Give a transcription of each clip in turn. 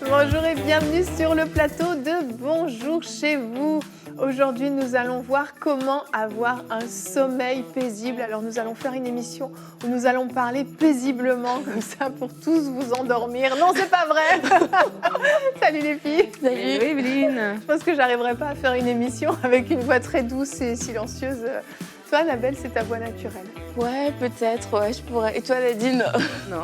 Bonjour et bienvenue sur le plateau de Bonjour chez vous. Aujourd'hui, nous allons voir comment avoir un sommeil paisible. Alors, nous allons faire une émission où nous allons parler paisiblement, comme ça, pour tous vous endormir. Non, c'est pas vrai. Salut les filles. Salut Evelyne. Je pense que j'arriverai pas à faire une émission avec une voix très douce et silencieuse. Toi, Annabelle, c'est ta voix naturelle. Ouais, peut-être, ouais, je pourrais. Et toi, Nadine? Non.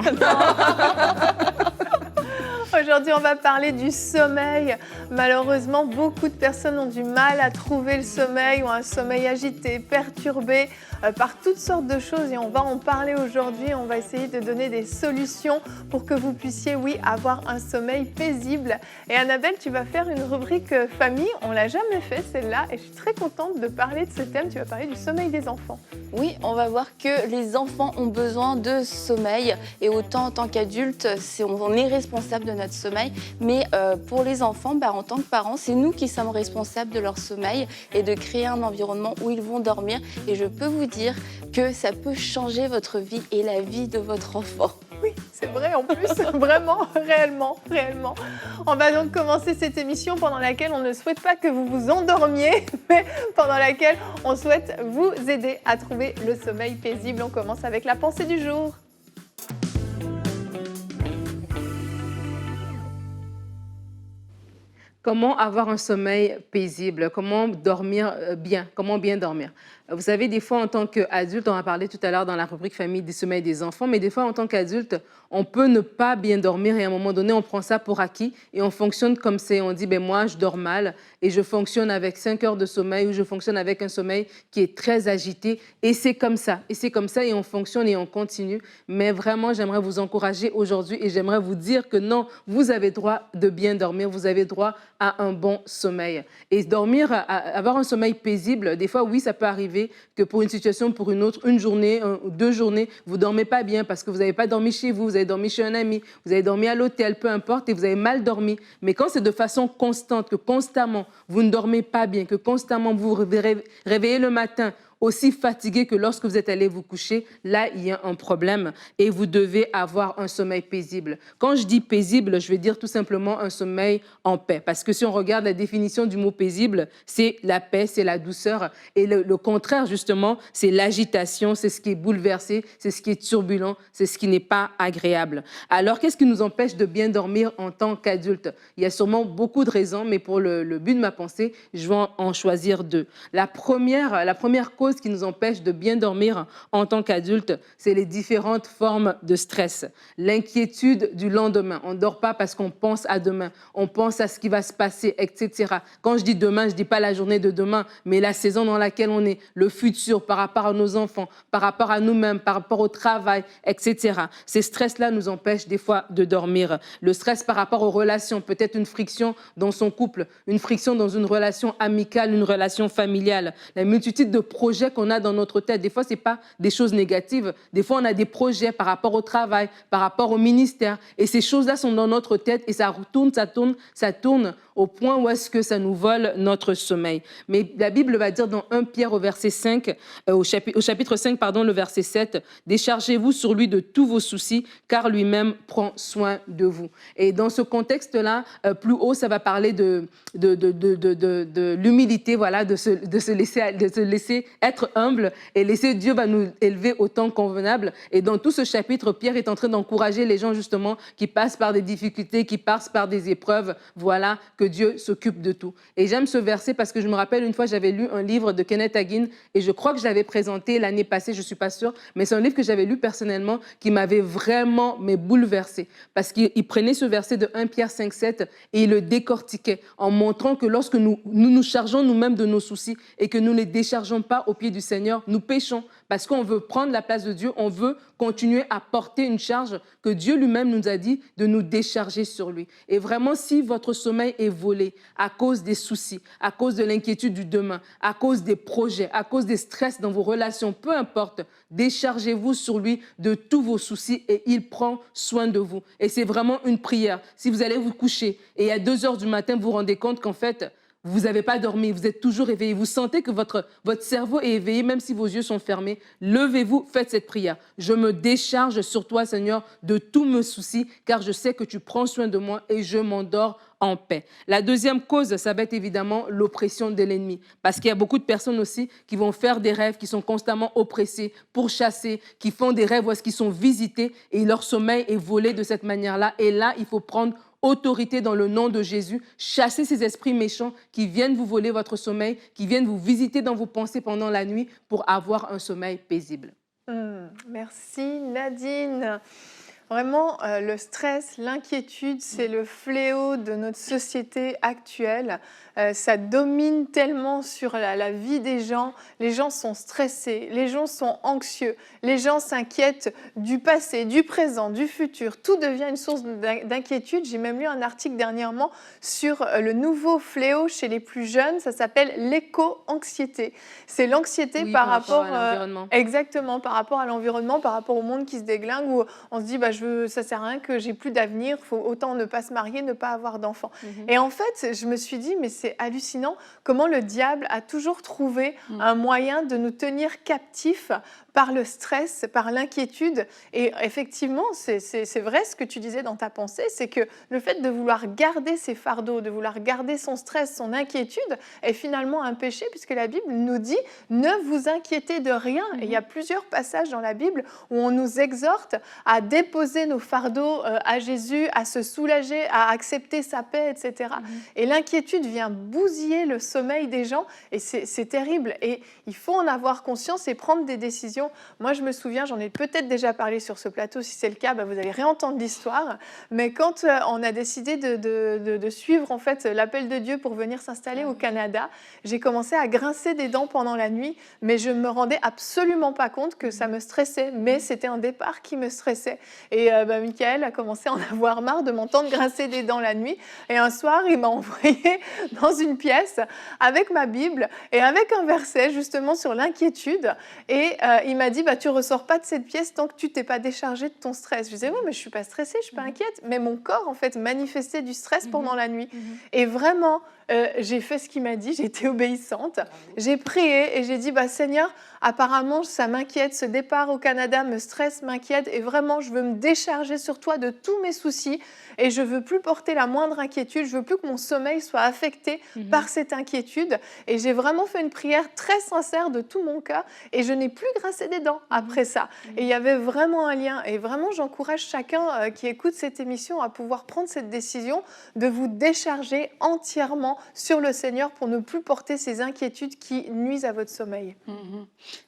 Aujourd'hui, on va parler du sommeil. Malheureusement, beaucoup de personnes ont du mal à trouver le sommeil, ont un sommeil agité, perturbé par toutes sortes de choses. Et on va en parler aujourd'hui. On va essayer de donner des solutions pour que vous puissiez, oui, avoir un sommeil paisible. Et Annabelle, tu vas faire une rubrique famille. On ne l'a jamais fait, celle-là. Et je suis très contente de parler de ce thème. Tu vas parler du sommeil des enfants. Oui, on va voir que les enfants ont besoin de sommeil. Et autant en tant qu'adultes, on est responsable de notre sommeil. Mais pour les enfants, en tant que parents, c'est nous qui sommes responsables de leur sommeil et de créer un environnement où ils vont dormir. Et je peux vous dire que ça peut changer votre vie et la vie de votre enfant. Oui, c'est vrai en plus, vraiment, réellement. On va donc commencer cette émission pendant laquelle on ne souhaite pas que vous vous endormiez, mais pendant laquelle on souhaite vous aider à trouver le sommeil paisible. On commence avec la pensée du jour. Comment avoir un sommeil paisible? Comment dormir bien? Comment bien dormir? Vous savez, des fois, en tant qu'adulte, on a parlé tout à l'heure dans la rubrique famille du sommeil des enfants, mais des fois, en tant qu'adulte, on peut ne pas bien dormir et à un moment donné, on prend ça pour acquis et on fonctionne comme c'est. On dit, moi, je dors mal et je fonctionne avec 5 heures de sommeil ou je fonctionne avec un sommeil qui est très agité et c'est comme ça. Et c'est comme ça et on fonctionne et on continue. Mais vraiment, j'aimerais vous encourager aujourd'hui et j'aimerais vous dire que non, vous avez droit de bien dormir, vous avez droit à un bon sommeil. Et dormir, avoir un sommeil paisible, des fois, oui, ça peut arriver que pour une situation, pour une autre, une journée, 2 journées, vous ne dormez pas bien parce que vous n'avez pas dormi chez vous, vous avez dormi chez un ami, vous avez dormi à l'hôtel, peu importe, et vous avez mal dormi. Mais quand c'est de façon constante, que constamment, vous ne dormez pas bien, que constamment vous vous réveillez le matin, aussi fatigué que lorsque vous êtes allé vous coucher, là, il y a un problème et vous devez avoir un sommeil paisible. Quand je dis paisible, je veux dire tout simplement un sommeil en paix. Parce que si on regarde la définition du mot paisible, c'est la paix, c'est la douceur. Et le contraire, justement, c'est l'agitation, c'est ce qui est bouleversé, c'est ce qui est turbulent, c'est ce qui n'est pas agréable. Alors, qu'est-ce qui nous empêche de bien dormir en tant qu'adulte? Il y a sûrement beaucoup de raisons, mais pour le but de ma pensée, je vais en choisir 2. La première cause qui nous empêche de bien dormir en tant qu'adulte, c'est les différentes formes de stress. L'inquiétude du lendemain. On ne dort pas parce qu'on pense à demain. On pense à ce qui va se passer, etc. Quand je dis demain, je ne dis pas la journée de demain, mais la saison dans laquelle on est, le futur par rapport à nos enfants, par rapport à nous-mêmes, par rapport au travail, etc. Ces stress-là nous empêchent des fois de dormir. Le stress par rapport aux relations, peut-être une friction dans son couple, une friction dans une relation amicale, une relation familiale. La multitude de projets qu'on a dans notre tête. Des fois, ce n'est pas des choses négatives. Des fois, on a des projets par rapport au travail, par rapport au ministère. Et ces choses-là sont dans notre tête et ça tourne au point où est-ce que ça nous vole notre sommeil. Mais la Bible va dire dans 1 Pierre au chapitre 5, le verset 7, « Déchargez-vous sur lui de tous vos soucis, car lui-même prend soin de vous. » Et dans ce contexte-là, plus haut, ça va parler de l'humilité, voilà, de se laisser être humble et laisser Dieu va nous élever au temps convenable. Et dans tout ce chapitre, Pierre est en train d'encourager les gens justement qui passent par des difficultés, qui passent par des épreuves, voilà, que Dieu s'occupe de tout. Et j'aime ce verset parce que je me rappelle une fois, j'avais lu un livre de Kenneth Hagin et je crois que je l'avais présenté l'année passée, je ne suis pas sûre, mais c'est un livre que j'avais lu personnellement qui m'avait vraiment bouleversée parce qu'il prenait ce verset de 1 Pierre 5, 7 et il le décortiquait en montrant que lorsque nous chargeons nous-mêmes de nos soucis et que nous ne les déchargeons pas au pied du Seigneur, nous péchons parce qu'on veut prendre la place de Dieu, on veut continuer à porter une charge que Dieu lui-même nous a dit de nous décharger sur lui. Et vraiment, si votre sommeil est volé à cause des soucis, à cause de l'inquiétude du demain, à cause des projets, à cause des stress dans vos relations, peu importe, déchargez-vous sur lui de tous vos soucis et il prend soin de vous. Et c'est vraiment une prière. Si vous allez vous coucher et à 2 heures du matin, vous vous rendez compte qu'en fait, vous n'avez pas dormi, vous êtes toujours éveillé, vous sentez que votre cerveau est éveillé, même si vos yeux sont fermés, levez-vous, faites cette prière. Je me décharge sur toi, Seigneur, de tous mes soucis, car je sais que tu prends soin de moi et je m'endors en paix. La deuxième cause, ça va être évidemment l'oppression de l'ennemi. Parce qu'il y a beaucoup de personnes aussi qui vont faire des rêves, qui sont constamment oppressées, pourchassées, qui font des rêves où est-ce qu'ils sont visités et leur sommeil est volé de cette manière-là. Et là, il faut prendre autorité dans le nom de Jésus, chasser ces esprits méchants qui viennent vous voler votre sommeil, qui viennent vous visiter dans vos pensées pendant la nuit pour avoir un sommeil paisible. Merci Nadine. Vraiment, le stress, l'inquiétude, c'est le fléau de notre société actuelle. Ça domine tellement sur la vie des gens. Les gens sont stressés, les gens sont anxieux, les gens s'inquiètent du passé, du présent, du futur. Tout devient une source d'inquiétude. J'ai même lu un article dernièrement sur le nouveau fléau chez les plus jeunes. Ça s'appelle l'éco-anxiété. C'est l'anxiété par rapport à l'environnement. Exactement, par rapport à l'environnement, par rapport au monde qui se déglingue, où on se dit ça sert à rien, que j'ai plus d'avenir, faut autant ne pas se marier, ne pas avoir d'enfants. Et en fait, je me suis dit, mais c'est hallucinant comment le diable a toujours trouvé un moyen de nous tenir captifs par le stress, par l'inquiétude. Et effectivement, c'est vrai ce que tu disais dans ta pensée, c'est que le fait de vouloir garder ses fardeaux, de vouloir garder son stress, son inquiétude, est finalement un péché, puisque la Bible nous dit « ne vous inquiétez de rien ». Et il y a plusieurs passages dans la Bible où on nous exhorte à déposer nos fardeaux à Jésus, à se soulager, à accepter sa paix, etc. Et l'inquiétude vient bousiller le sommeil des gens, et c'est terrible. Et il faut en avoir conscience et prendre des décisions. Moi, je me souviens, j'en ai peut-être déjà parlé sur ce plateau. Si c'est le cas, vous allez réentendre l'histoire. Mais quand on a décidé de suivre en fait l'appel de Dieu pour venir s'installer au Canada, j'ai commencé à grincer des dents pendant la nuit, mais je ne me rendais absolument pas compte que ça me stressait. Mais c'était un départ qui me stressait. Et Michael a commencé à en avoir marre de m'entendre grincer des dents la nuit. Et un soir, il m'a envoyé dans une pièce avec ma Bible et avec un verset justement sur l'inquiétude. Et il m'a dit, tu ressors pas de cette pièce tant que tu t'es pas déchargé de ton stress. Je disais, oui, mais je suis pas stressée, je suis pas inquiète. Mais mon corps, en fait, manifestait du stress pendant la nuit. Et vraiment, j'ai fait ce qu'il m'a dit, j'ai été obéissante. J'ai prié et j'ai dit, Seigneur, apparemment, ça m'inquiète, ce départ au Canada me stresse, m'inquiète. Et vraiment, je veux me décharger sur toi de tous mes soucis. Et je veux plus porter la moindre inquiétude. Je veux plus que mon sommeil soit affecté par cette inquiétude. Et j'ai vraiment fait une prière très sincère de tout mon cœur. Et je n'ai plus grincé des dents après ça. Et il y avait vraiment un lien. Et vraiment, j'encourage chacun qui écoute cette émission à pouvoir prendre cette décision de vous décharger entièrement sur le Seigneur pour ne plus porter ces inquiétudes qui nuisent à votre sommeil.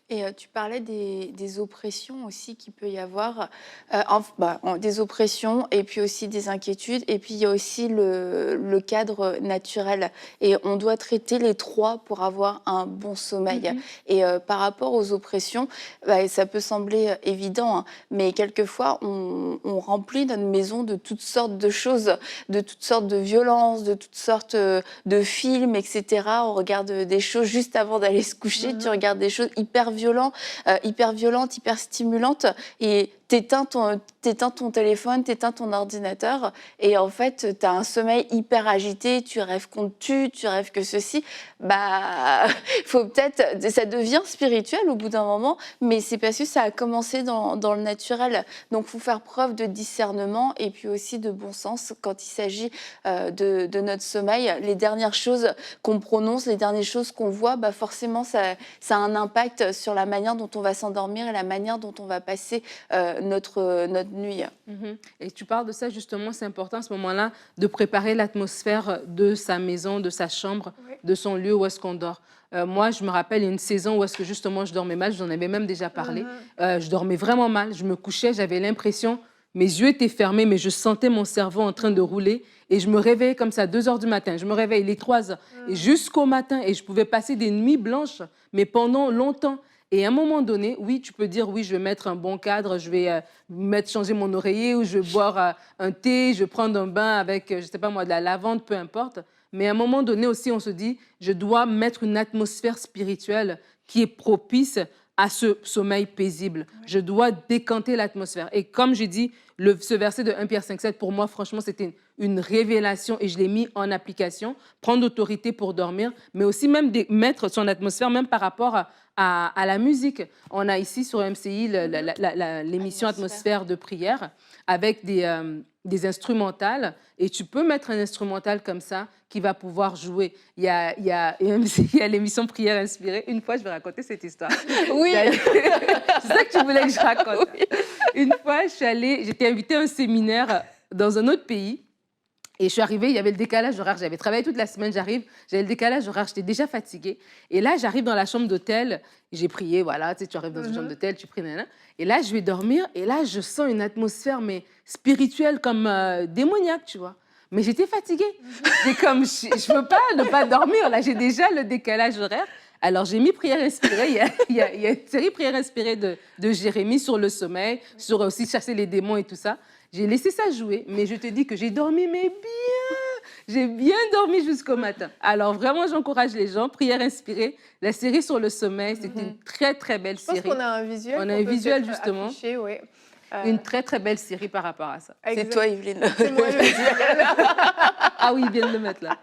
Et tu parlais des oppressions aussi qu'il peut y avoir, des oppressions et puis aussi des inquiétudes. Et puis il y a aussi le cadre naturel. Et on doit traiter les trois pour avoir un bon sommeil. Et par rapport aux oppressions, ça peut sembler évident, hein, mais quelquefois on remplit notre maison de toutes sortes de choses, de toutes sortes de violences, de toutes sortes de films, etc. On regarde des choses juste avant d'aller se coucher. Tu regardes des choses hyper violentes, hyper stimulantes, et t'éteins ton téléphone, t'éteins ton ordinateur, et en fait, tu as un sommeil hyper agité, tu rêves qu'on te tue, tu rêves que ceci. Faut peut-être, ça devient spirituel au bout d'un moment, mais c'est parce que ça a commencé dans le naturel. Donc, il faut faire preuve de discernement et puis aussi de bon sens quand il s'agit de notre sommeil. Les dernières choses qu'on prononce, les dernières choses qu'on voit, forcément, ça a un impact sur la manière dont on va s'endormir et la manière dont on va passer notre nuit. Et tu parles de ça justement, c'est important à ce moment-là de préparer l'atmosphère de sa maison, de sa chambre, de son lieu où est-ce qu'on dort. Moi, je me rappelle une saison où est-ce que justement je dormais mal, je vous en avais même déjà parlé. Je dormais vraiment mal, je me couchais, j'avais l'impression, mes yeux étaient fermés, mais je sentais mon cerveau en train de rouler. Et je me réveillais comme ça, 2 heures du matin. Je me réveille les 3 heures et jusqu'au matin. Et je pouvais passer des nuits blanches, mais pendant longtemps. Et à un moment donné, oui, tu peux dire, oui, je vais mettre un bon cadre, je vais changer mon oreiller, ou je vais boire un thé, je vais prendre un bain avec, je ne sais pas moi, de la lavande, peu importe. Mais à un moment donné aussi, on se dit, je dois mettre une atmosphère spirituelle qui est propice à ce sommeil paisible. Je dois décanter l'atmosphère. Et comme j'ai dit, ce verset de 1 Pierre 5,7, pour moi, franchement, c'était une révélation et je l'ai mis en application. Prendre autorité pour dormir, mais aussi même mettre son atmosphère, même par rapport à la musique. On a ici sur MCI l'émission Atmosphère de prière avec des instrumentales. Et tu peux mettre un instrumental comme ça qui va pouvoir jouer. Il y a l'émission Prière inspirée. Une fois, je vais raconter cette histoire. Oui. C'est ça que tu voulais que je raconte. Oui. Une fois, j'étais invitée à un séminaire dans un autre pays. Et je suis arrivée, il y avait le décalage horaire. J'avais travaillé toute la semaine, j'arrive, j'avais le décalage horaire, j'étais déjà fatiguée. Et là, j'arrive dans la chambre d'hôtel, j'ai prié, voilà, tu sais, tu arrives dans une chambre d'hôtel, tu pries, nanana. Et là, je vais dormir, et là, je sens une atmosphère, mais spirituelle, comme démoniaque, tu vois. Mais j'étais fatiguée. C'est comme, je ne veux pas ne pas dormir, là, j'ai déjà le décalage horaire. Alors, j'ai mis Prière inspirée. Il y a une série Prière inspirée de Jérémie sur le sommeil, sur aussi chasser les démons et tout ça. J'ai laissé ça jouer, mais je te dis que j'ai dormi, mais bien. J'ai bien dormi jusqu'au matin. Alors, vraiment, j'encourage les gens. Prière inspirée. La série sur le sommeil, c'est une très, très belle série. Je pense qu'on a un visuel. On a un visuel, justement. Affiché, oui. Une très, très belle série par rapport à ça. C'est toi, Evelyne. C'est moi le visuel. Ah oui, ils viennent de le mettre là.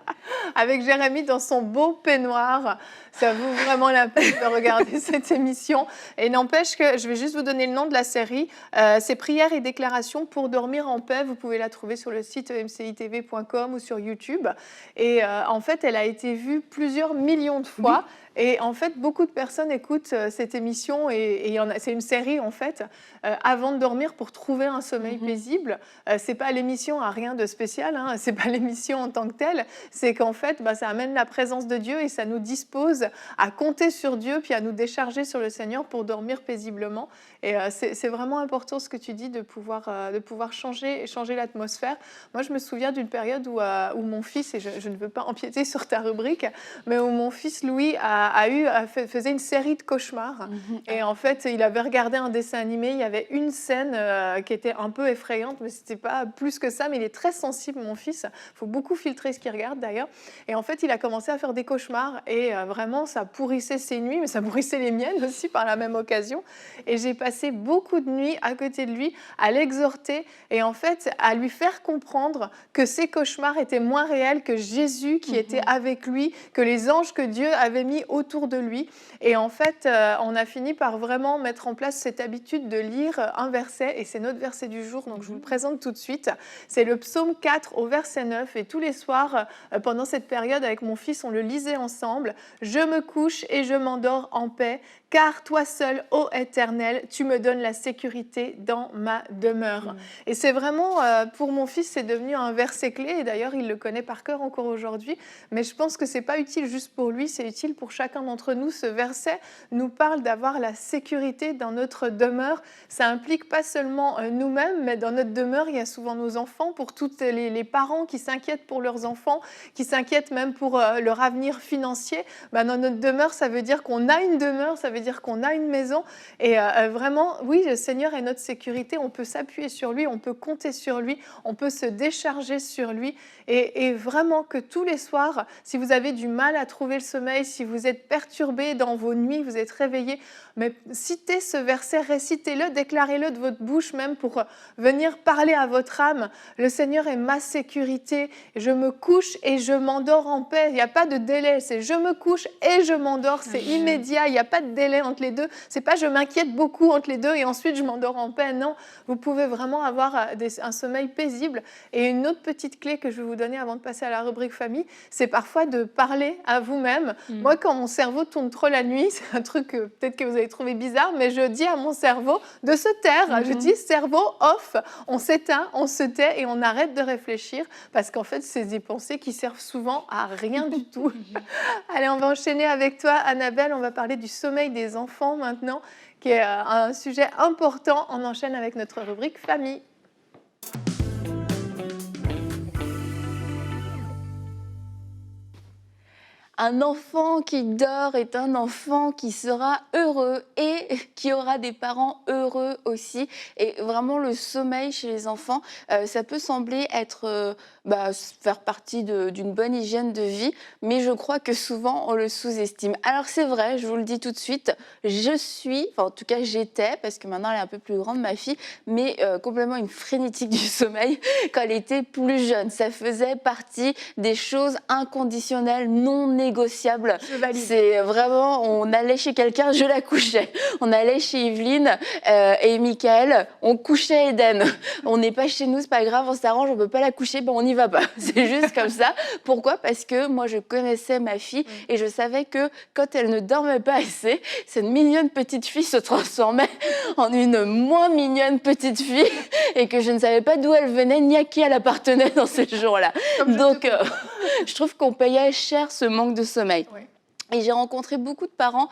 Avec Jérémie dans son beau peignoir. Ça vaut vraiment la peine de regarder cette émission. Et n'empêche que, je vais juste vous donner le nom de la série. C'est Prières et déclarations pour dormir en paix. Vous pouvez la trouver sur le site mcitv.com ou sur YouTube. Et en fait, elle a été vue plusieurs millions de fois. Oui. Et en fait, beaucoup de personnes écoutent cette émission c'est une série en fait, avant de dormir pour trouver un sommeil paisible. C'est pas l'émission à rien de spécial, hein, c'est pas l'émission en tant que telle, c'est qu'en fait, ça amène la présence de Dieu et ça nous dispose à compter sur Dieu puis à nous décharger sur le Seigneur pour dormir paisiblement. Et c'est vraiment important ce que tu dis de pouvoir changer l'atmosphère. Moi, je me souviens d'une période où mon fils, et je ne veux pas empiéter sur ta rubrique, mais où mon fils Louis faisait une série de cauchemars. Et en fait, il avait regardé un dessin animé, il y avait une scène qui était un peu effrayante, mais c'était pas plus que ça, mais il est très sensible, mon fils. Il faut beaucoup filtrer ce qu'il regarde d'ailleurs. Et en fait, il a commencé à faire des cauchemars et vraiment, ça pourrissait ses nuits, mais ça pourrissait les miennes aussi par la même occasion. Et j'ai passé beaucoup de nuits à côté de lui à l'exhorter et en fait, à lui faire comprendre que ses cauchemars étaient moins réels que Jésus qui était avec lui, que les anges que Dieu avait mis autour de lui. Et en fait, on a fini par vraiment mettre en place cette habitude de lire un verset, et c'est notre verset du jour, donc je vous le présente tout de suite. C'est le psaume 4 au verset 9, et tous les soirs, pendant cette période, avec mon fils, on le lisait ensemble. « Je me couche et je m'endors en paix, car toi seul, ô Éternel, tu me donnes la sécurité dans ma demeure. » Et c'est vraiment, pour mon fils, c'est devenu un verset clé, et d'ailleurs, il le connaît par cœur encore aujourd'hui, mais je pense que c'est pas utile juste pour lui, c'est utile pour chacun d'entre nous. Ce verset nous parle d'avoir la sécurité dans notre demeure. Ça implique pas seulement nous-mêmes, mais dans notre demeure, il y a souvent nos enfants, pour tous les parents qui s'inquiètent pour leurs enfants, qui s'inquiètent même pour leur avenir financier. Dans notre demeure, ça veut dire qu'on a une demeure, ça veut dire qu'on a une maison. Et vraiment, oui, le Seigneur est notre sécurité. On peut s'appuyer sur lui, on peut compter sur lui, on peut se décharger sur lui. Et vraiment que tous les soirs, si vous avez du mal à trouver le sommeil, si vous êtes perturbé dans vos nuits, vous êtes réveillé, mais citez ce verset, récitez-le, déclarez-le de votre bouche même pour venir parler à votre âme. Le Seigneur est ma sécurité. Je me couche et je m'endors en paix. Il n'y a pas de délai. C'est je me couche et je m'endors. C'est immédiat. Il n'y a pas de délai entre les deux. C'est pas je m'inquiète beaucoup entre les deux et ensuite je m'endors en paix. Non, vous pouvez vraiment avoir un sommeil paisible. Et une autre petite clé que je vais vous donner avant de passer à la rubrique famille, c'est parfois de parler à vous-même. Moi, quand mon cerveau tourne trop la nuit, c'est un truc que peut-être que vous avez trouvé bizarre, mais je dis à mon cerveau de se taire. Je dis cerveau off, on s'éteint, on se tait et on arrête de réfléchir parce qu'en fait, c'est des pensées qui servent souvent à rien du tout. Allez, on va enchaîner avec toi, Annabelle. On va parler du sommeil des enfants maintenant, qui est un sujet important. On enchaîne avec notre rubrique famille. Un enfant qui dort est un enfant qui sera heureux et qui aura des parents heureux aussi. Et vraiment, le sommeil chez les enfants, ça peut sembler être faire partie d'une bonne hygiène de vie, mais je crois que souvent on le sous-estime. Alors c'est vrai, je vous le dis tout de suite, en tout cas j'étais, parce que maintenant elle est un peu plus grande ma fille, mais complètement une frénétique du sommeil quand elle était plus jeune. Ça faisait partie des choses inconditionnelles, non négociables. Je valide. C'est vraiment, on allait chez quelqu'un, je la couchais. On allait chez Evelyne et Michael, on couchait Eden. On n'est pas chez nous, c'est pas grave, on s'arrange, on peut pas la coucher, ben on n'y va pas. C'est juste comme ça. Pourquoi ? Parce que moi, je connaissais ma fille et je savais que quand elle ne dormait pas assez, cette mignonne petite fille se transformait en une moins mignonne petite fille et que je ne savais pas d'où elle venait ni à qui elle appartenait dans ce jour-là. Donc, je trouve qu'on payait cher ce manque de sommeil. Ouais. Et j'ai rencontré beaucoup de parents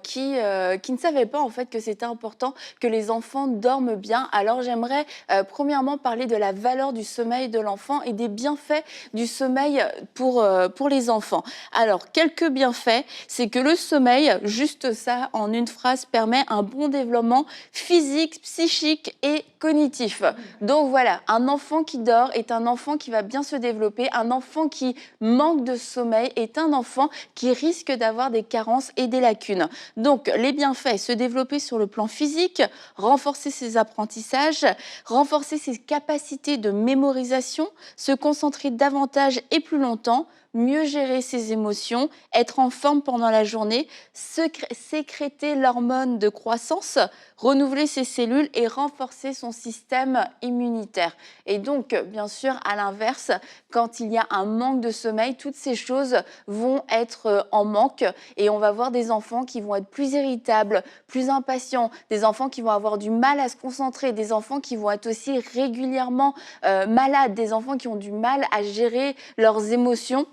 qui ne savaient pas en fait que c'était important que les enfants dorment bien. Alors j'aimerais premièrement parler de la valeur du sommeil de l'enfant et des bienfaits du sommeil pour les enfants. Alors quelques bienfaits, c'est que le sommeil, juste ça en une phrase, permet un bon développement physique, psychique et cognitif. Donc voilà, un enfant qui dort est un enfant qui va bien se développer. Un enfant qui manque de sommeil est un enfant qui risque d'avoir des carences et des lacunes. Donc, les bienfaits, se développer sur le plan physique, renforcer ses apprentissages, renforcer ses capacités de mémorisation, se concentrer davantage et plus longtemps, mieux gérer ses émotions, être en forme pendant la journée, sécréter l'hormone de croissance, renouveler ses cellules et renforcer son système immunitaire. Et donc, bien sûr, à l'inverse, quand il y a un manque de sommeil, toutes ces choses vont être en manque et on va voir des enfants qui vont être plus irritables, plus impatients, des enfants qui vont avoir du mal à se concentrer, des enfants qui vont être aussi régulièrement malades, des enfants qui ont du mal à gérer leurs émotions.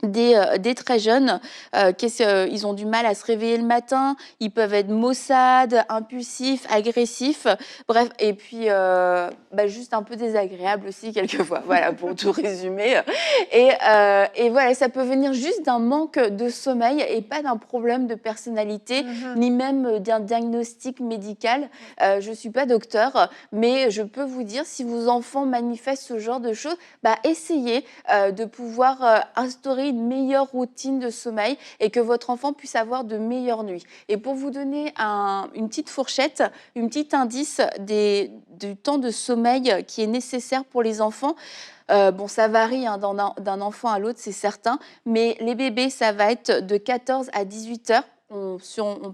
Des très jeunes, ils ont du mal à se réveiller le matin, ils peuvent être maussades, impulsifs, agressifs, bref, et puis juste un peu désagréables aussi quelquefois, voilà, pour tout résumer. Et voilà, ça peut venir juste d'un manque de sommeil et pas d'un problème de personnalité, ni même d'un diagnostic médical. Je ne suis pas docteur, mais je peux vous dire, si vos enfants manifestent ce genre de choses, essayez de pouvoir instaurer une meilleure routine de sommeil et que votre enfant puisse avoir de meilleures nuits. Et pour vous donner une petite fourchette, un petit indice du temps de sommeil qui est nécessaire pour les enfants, ça varie d'un enfant à l'autre, c'est certain, mais les bébés, ça va être de 14 à 18 heures. On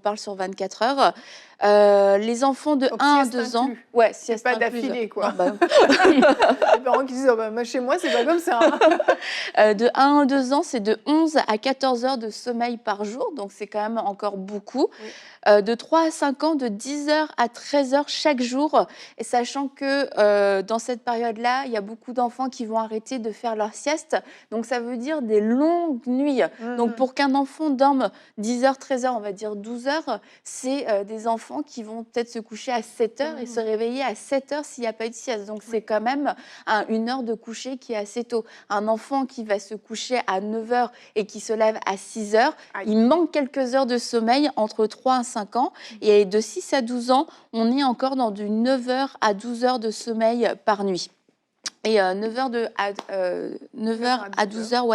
parle sur 24 heures. Les enfants de donc, 1 à 2 ans... Ouais, c'est pas d'affilée, quoi. Non, les parents qui disent chez moi, c'est pas comme ça. De 1 à 2 ans, c'est de 11 à 14 heures de sommeil par jour, donc c'est quand même encore beaucoup. Oui. De 3 à 5 ans, de 10 heures à 13 heures chaque jour, et sachant que dans cette période-là, il y a beaucoup d'enfants qui vont arrêter de faire leur sieste, donc ça veut dire des longues nuits. Donc pour qu'un enfant dorme 10 heures, 13 heures, on va dire 12 heures, c'est des enfants qui vont peut-être se coucher à 7 heures et se réveiller à 7 heures s'il n'y a pas eu de sieste. Donc c'est quand même une heure de coucher qui est assez tôt. Un enfant qui va se coucher à 9 heures et qui se lève à 6 heures, il manque quelques heures de sommeil entre 3 à 5 ans. Et de 6 à 12 ans, on est encore dans du 9 heures à 12 heures de sommeil par nuit. Et 9 heures à 12 heures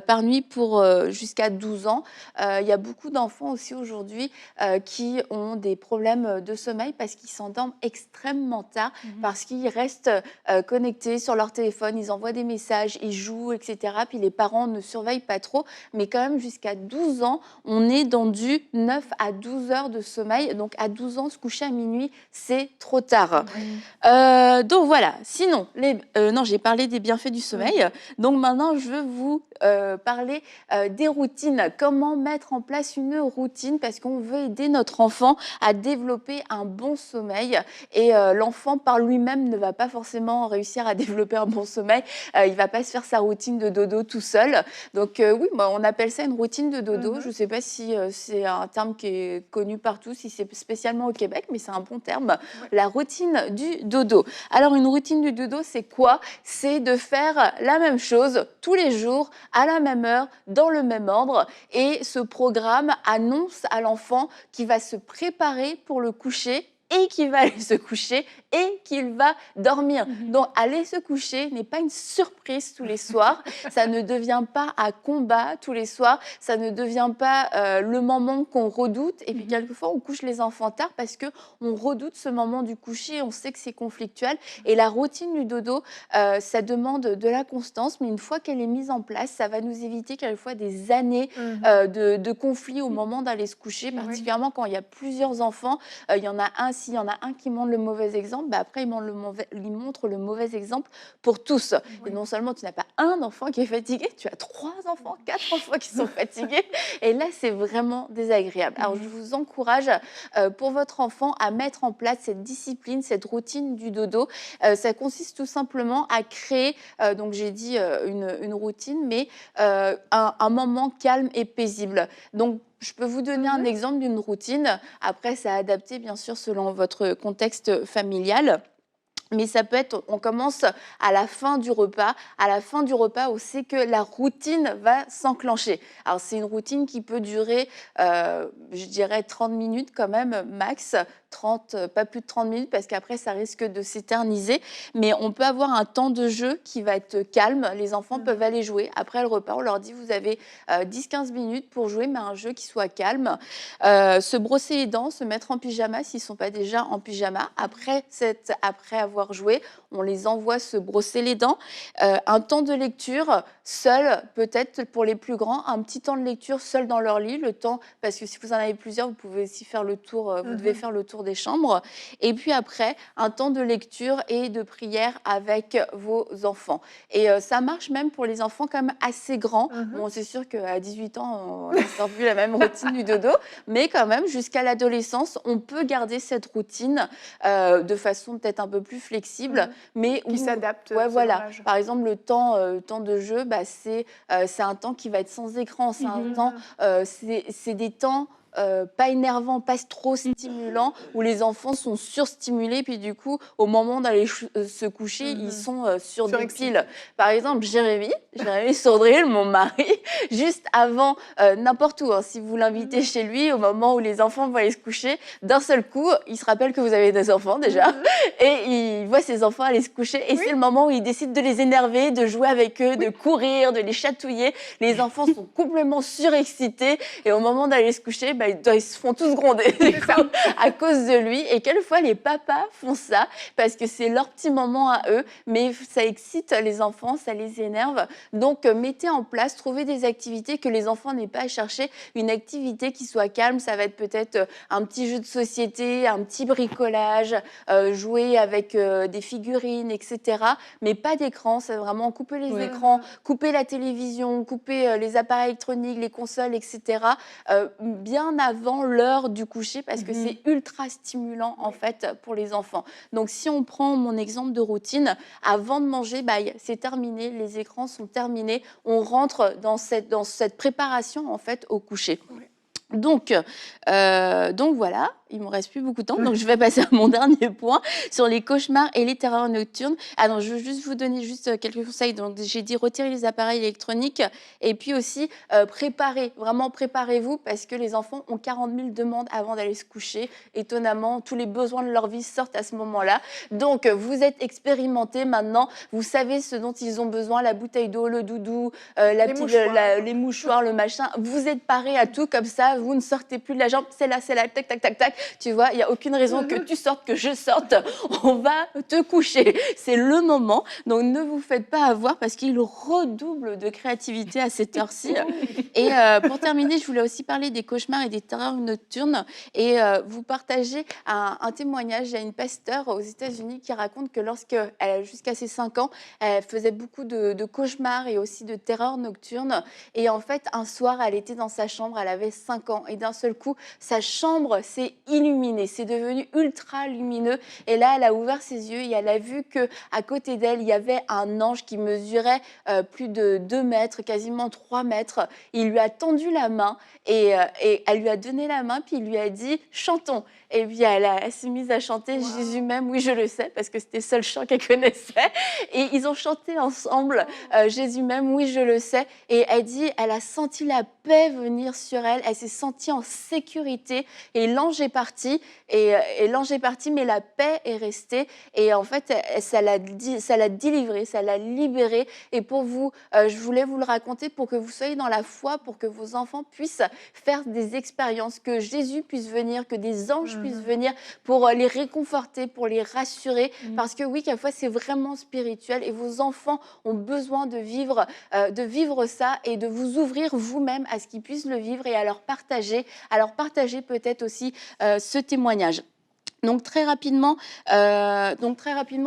par nuit pour jusqu'à 12 ans. Il y a beaucoup d'enfants aussi aujourd'hui qui ont des problèmes de sommeil parce qu'ils s'endorment extrêmement tard, parce qu'ils restent connectés sur leur téléphone, ils envoient des messages, ils jouent, etc. Puis les parents ne surveillent pas trop. Mais quand même, jusqu'à 12 ans, on est dans du 9 à 12 heures de sommeil. Donc à 12 ans, se coucher à minuit, c'est trop tard. Donc voilà. Sinon, j'ai parlé des bienfaits du sommeil. Donc maintenant, je veux vous parler des routines. Comment mettre en place une routine parce qu'on veut aider notre enfant à développer un bon sommeil. Et l'enfant, par lui-même, ne va pas forcément réussir à développer un bon sommeil. Il ne va pas se faire sa routine de dodo tout seul. Donc oui, on appelle ça une routine de dodo. Je ne sais pas si c'est un terme qui est connu partout, si c'est spécialement au Québec, mais c'est un bon terme. La routine du dodo. Alors, une routine du dodo, c'est quoi ? C'est de faire la même chose tous les jours, à la même heure, dans le même ordre. Et ce programme annonce à l'enfant qu'il va se préparer pour le coucher et qu'il va aller se coucher et qu'il va dormir. Donc, aller se coucher n'est pas une surprise tous les soirs. Ça ne devient pas un combat tous les soirs. Ça ne devient pas le moment qu'on redoute. Et puis, quelquefois, on couche les enfants tard parce qu'on redoute ce moment du coucher. On sait que c'est conflictuel. Et la routine du dodo, ça demande de la constance. Mais une fois qu'elle est mise en place, ça va nous éviter quelquefois des années de conflits au moment d'aller se coucher, particulièrement quand il y a plusieurs enfants. Il y en a un, s'il y en a un qui montre le mauvais exemple, après il montre le mauvais exemple pour tous. Et non seulement tu n'as pas un enfant qui est fatigué, tu as 3 enfants, 4 enfants qui sont fatigués. Et là, c'est vraiment désagréable. Alors, je vous encourage pour votre enfant à mettre en place cette discipline, cette routine du dodo. Ça consiste tout simplement à créer, donc j'ai dit une routine, mais un moment calme et paisible. Donc, je peux vous donner un exemple d'une routine. Après, c'est adapté, bien sûr, selon votre contexte familial. Mais ça peut être, on commence à la fin du repas. À la fin du repas, on sait que la routine va s'enclencher. Alors, c'est une routine qui peut durer, je dirais, 30 minutes quand même, max. 30, pas plus de 30 minutes parce qu'après, ça risque de s'éterniser. Mais on peut avoir un temps de jeu qui va être calme. Les enfants peuvent aller jouer. Après le repas, on leur dit, vous avez 10-15 minutes pour jouer, mais un jeu qui soit calme. Se brosser les dents, se mettre en pyjama s'ils ne sont pas déjà en pyjama. Après avoir joué, on les envoie se brosser les dents. Un temps de lecture seul, peut-être pour les plus grands, un petit temps de lecture seul dans leur lit, le temps, parce que si vous en avez plusieurs, vous pouvez aussi faire le tour, vous devez faire le tour des chambres. Et puis après, un temps de lecture et de prière avec vos enfants. Et ça marche même pour les enfants quand même assez grands. Bon, c'est sûr qu'à 18 ans, on n'a pas vu la même routine du dodo, mais quand même, jusqu'à l'adolescence, on peut garder cette routine de façon peut-être un peu plus flexible, mais qui s'adapte. Ouais, voilà. Par exemple, le temps de jeu, c'est un temps qui va être sans écran. C'est un temps, c'est des temps pas énervants, pas trop stimulants, où les enfants sont surstimulés, puis du coup, au moment d'aller se coucher, ils sont sur des piles. Par exemple, Jérémy Sourdril, mon mari, juste avant, n'importe où, hein, si vous l'invitez chez lui, au moment où les enfants vont aller se coucher, d'un seul coup, il se rappelle que vous avez des enfants déjà, et il voit ses enfants aller se coucher, et c'est le moment où il décide de les énerver, de jouer avec eux, de courir, de les chatouiller. Les enfants sont complètement surexcités, et au moment d'aller se coucher, ils se font tous gronder à cause de lui. Et quelquefois, les papas font ça parce que c'est leur petit moment à eux, mais ça excite les enfants, ça les énerve. Donc, mettez en place, trouvez des activités que les enfants n'aient pas à chercher. Une activité qui soit calme, ça va être peut-être un petit jeu de société, un petit bricolage, jouer avec des figurines, etc. Mais pas d'écran, c'est vraiment couper les écrans, couper la télévision, couper les appareils électroniques, les consoles, etc. Bien avant l'heure du coucher parce que c'est ultra stimulant en fait pour les enfants. Donc si on prend mon exemple de routine, avant de manger, c'est terminé, les écrans sont terminés, on rentre dans cette préparation en fait au coucher. Donc voilà, il ne me reste plus beaucoup de temps, donc je vais passer à mon dernier point sur les cauchemars et les terreurs nocturnes. Alors, je veux juste vous donner quelques conseils. Donc, j'ai dit retirer les appareils électroniques et puis aussi préparez-vous parce que les enfants ont 40 000 demandes avant d'aller se coucher. Étonnamment, tous les besoins de leur vie sortent à ce moment-là. Donc, vous êtes expérimentés maintenant, vous savez ce dont ils ont besoin, la bouteille d'eau, le doudou, les mouchoirs, le machin. Vous êtes parés à tout comme ça, vous ne sortez plus de la jambe, c'est là, tac, tac, tac, tac. Tu vois, il n'y a aucune raison que tu sortes, que je sorte. On va te coucher. C'est le moment. Donc, ne vous faites pas avoir parce qu'il redouble de créativité à cette heure-ci. Et pour terminer, je voulais aussi parler des cauchemars et des terreurs nocturnes et vous partager un témoignage. Il y a une pasteur aux États-Unis qui raconte que jusqu'à ses 5 ans, elle faisait beaucoup de cauchemars et aussi de terreurs nocturnes. Et en fait, un soir, elle était dans sa chambre, elle avait 5 ans. Et d'un seul coup, sa chambre s'est illuminée. C'est devenu ultra lumineux. Et là, elle a ouvert ses yeux et elle a vu qu'à côté d'elle, il y avait un ange qui mesurait plus de 2 mètres, quasiment 3 mètres. Il lui a tendu la main et elle lui a donné la main, puis il lui a dit « chantons ». Et puis elle s'est mise à chanter « Jésus m'aime, oui je le sais », parce que c'était le seul chant qu'elle connaissait. Et ils ont chanté ensemble « Jésus m'aime, oui je le sais ». Et elle dit, elle a senti la paix venir sur elle. Elle s'est senti en sécurité et l'ange est parti et l'ange est parti, mais la paix est restée et en fait, ça l'a délivré, ça l'a libéré et pour vous, je voulais vous le raconter pour que vous soyez dans la foi, pour que vos enfants puissent faire des expériences, que Jésus puisse venir, que des anges puissent venir pour les réconforter, pour les rassurer, parce que oui, quelquefois, c'est vraiment spirituel et vos enfants ont besoin de vivre ça et de vous ouvrir vous-même à ce qu'ils puissent le vivre et à leur partager peut-être aussi ce témoignage. Donc très rapidement,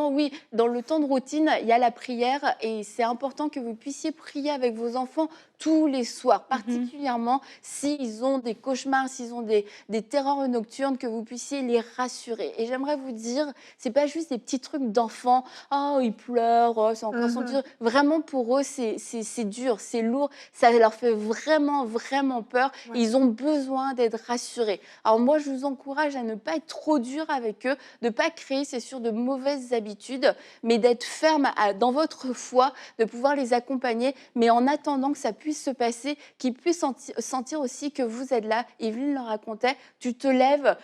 oui, dans le temps de routine, il y a la prière et c'est important que vous puissiez prier avec vos enfants tous les soirs, particulièrement s'ils ont des cauchemars, s'ils ont des terreurs nocturnes, que vous puissiez les rassurer. Et j'aimerais vous dire, c'est pas juste des petits trucs d'enfants, oh ils pleurent, oh, c'est encore son dur. Vraiment pour eux, c'est dur, c'est lourd, ça leur fait vraiment, vraiment peur. Ouais. Ils ont besoin d'être rassurés. Alors moi, je vous encourage à ne pas être trop dur avec eux, de ne pas créer, c'est sûr, de mauvaises habitudes, mais d'être ferme dans votre foi, de pouvoir les accompagner, mais en attendant que ça puisse se passer, qu'ils puissent sentir aussi que vous êtes là. Evelyne le racontait, tu te lèves,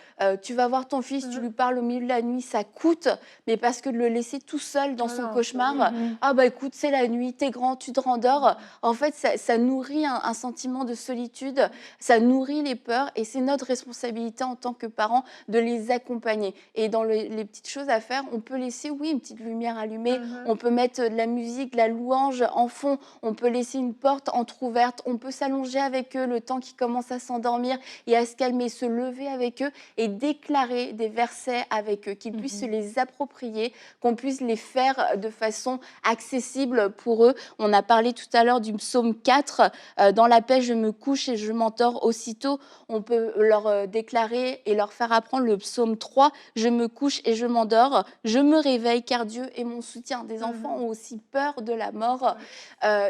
tu vas voir ton fils, tu lui parles au milieu de la nuit, ça coûte, mais parce que de le laisser tout seul dans son cauchemar, ah bah écoute, c'est la nuit, t'es grand, tu te rendors, en fait, ça nourrit un sentiment de solitude, ça nourrit les peurs et c'est notre responsabilité en tant que parents de les accompagner. Et dans les petites choses à faire, on peut laisser, oui, une petite lumière allumée, on peut mettre de la musique, de la louange en fond, on peut laisser une porte entrouverte, on peut s'allonger avec eux le temps qu'ils commencent à s'endormir et à se calmer, se lever avec eux et déclarer des versets avec eux, qu'ils puissent se les approprier, qu'on puisse les faire de façon accessible pour eux. On a parlé tout à l'heure du psaume 4, dans la paix je me couche et je m'endors aussitôt. On peut leur déclarer et leur faire apprendre le psaume 3, je me couche et je m'endors, je me réveille car Dieu est mon soutien. Des enfants ont aussi peur de la mort.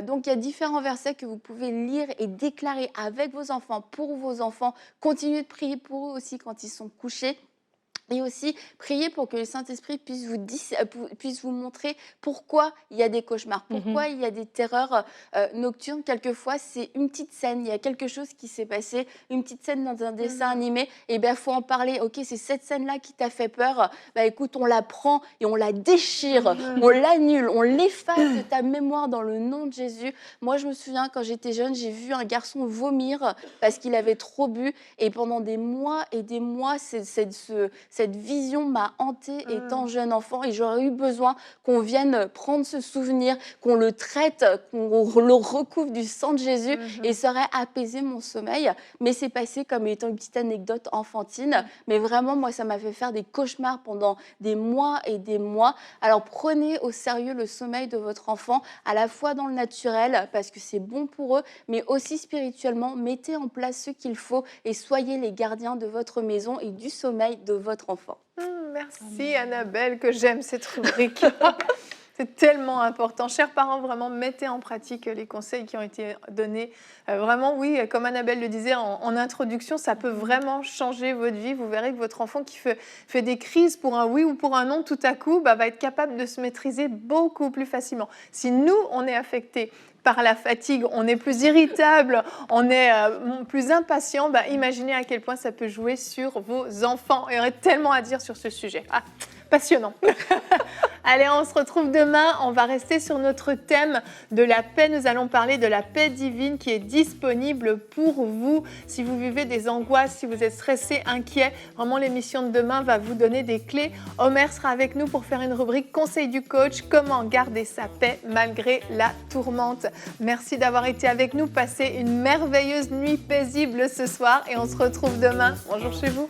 Donc il y a différents versets que vous pouvez lire et déclarer avec vos enfants, pour vos enfants. Continuez de prier pour eux aussi quand ils sont couchés. Et aussi, priez pour que le Saint-Esprit puisse vous montrer pourquoi il y a des cauchemars, pourquoi il y a des terreurs nocturnes. Quelquefois, c'est une petite scène, il y a quelque chose qui s'est passé, une petite scène dans un dessin animé, et bien, il faut en parler. Ok, c'est cette scène-là qui t'a fait peur, bah écoute, on la prend et on la déchire, on l'annule, on l'efface de ta mémoire dans le nom de Jésus. Moi, je me souviens, quand j'étais jeune, j'ai vu un garçon vomir parce qu'il avait trop bu, et pendant des mois et des mois, cette vision m'a hantée étant jeune enfant et j'aurais eu besoin qu'on vienne prendre ce souvenir, qu'on le traite, qu'on le recouvre du sang de Jésus et ça aurait apaisé mon sommeil. Mais c'est passé comme étant une petite anecdote enfantine. Mais vraiment, moi, ça m'a fait faire des cauchemars pendant des mois et des mois. Alors, prenez au sérieux le sommeil de votre enfant, à la fois dans le naturel, parce que c'est bon pour eux, mais aussi spirituellement. Mettez en place ce qu'il faut et soyez les gardiens de votre maison et du sommeil de votre enfant. Merci Annabelle, que j'aime cette rubrique. C'est tellement important. Chers parents, vraiment, mettez en pratique les conseils qui ont été donnés. Vraiment, oui, comme Annabelle le disait en introduction, ça peut vraiment changer votre vie. Vous verrez que votre enfant qui fait des crises pour un oui ou pour un non, tout à coup, va être capable de se maîtriser beaucoup plus facilement. Si nous, on est affectés par la fatigue, on est plus irritable, on est plus impatient, imaginez à quel point ça peut jouer sur vos enfants. Il y aurait tellement à dire sur ce sujet. Ah, passionnant. Allez, on se retrouve demain. On va rester sur notre thème de la paix. Nous allons parler de la paix divine qui est disponible pour vous. Si vous vivez des angoisses, si vous êtes stressé, inquiet, vraiment l'émission de demain va vous donner des clés. Omer sera avec nous pour faire une rubrique Conseil du coach, comment garder sa paix malgré la tourmente. Merci d'avoir été avec nous. Passez une merveilleuse nuit paisible ce soir et on se retrouve demain. Bonjour chez vous.